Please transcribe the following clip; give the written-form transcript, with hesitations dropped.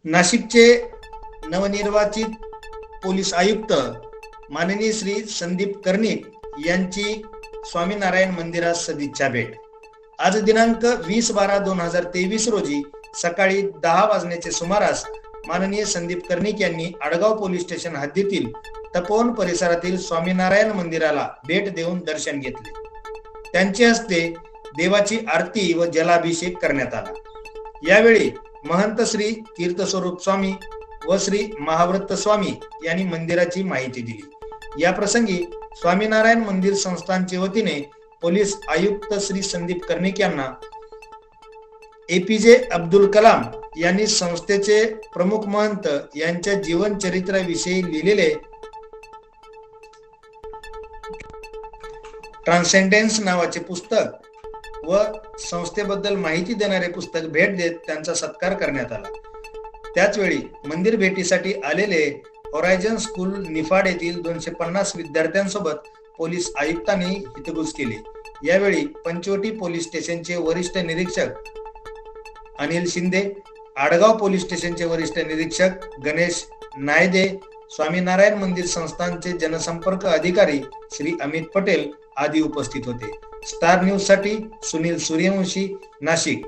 नाशिकचे नवनिर्वाचित पोलीस आयुक्त माननीय श्री संदीप कर्णिक यांची स्वामीनारायण मंदिरात सदिच्छा भेट। आज दिनांक 20/12/2023 रोजी सकाळी 10 वाजण्याचे सुमारास माननीय संदीप कर्णिक यांनी आडगाव पोलीस स्टेशन हद्दीतील तपोवन परिसरातील स्वामीनारायण मंदिराला भेट देऊन दर्शन घेतले। त्यांच्या हस्ते देवाची आरती व जलाभिषेक करण्यात आला। यावेळी महंत श्री तीर्थस्वरूप स्वामी व श्री महाव्रत स्वामी यांनी मंदिराची माहिती दिली। या प्रसंगी स्वामीनारायण मंदिर संस्थानच्या वतीने पोलीस आयुक्त श्री संदीप कर्णिक यांना APJ अब्दुल कलाम यांनी संस्थेचे प्रमुख महंत यांच्या जीवन चरित्राविषयी लिहिलेले ट्रान्सेंडेन्स नावाचे पुस्तक व संस्थेबद्दल माहिती देणारे पुस्तक भेट देत त्यांचा सत्कार करण्यात आला। त्याचवेळी मंदिर भेटीसाठी आलेले होरायझन स्कूल निफाड येथील 250 विद्यार्थ्यांसोबत पोलीस आयुक्तांनी हितगुज केली। यावेळी पंचवटी पोलीस स्टेशनचे वरिष्ठ निरीक्षक अनिल शिंदे, आडगाव पोलीस स्टेशनचे वरिष्ठ निरीक्षक गणेश नायदे, स्वामीनारायण मंदिर संस्थानचे जनसंपर्क अधिकारी श्री अमित पटेल आदी उपस्थित होते। स्टार न्यूज साठी सुनील सूर्यवंशी, नाशिक।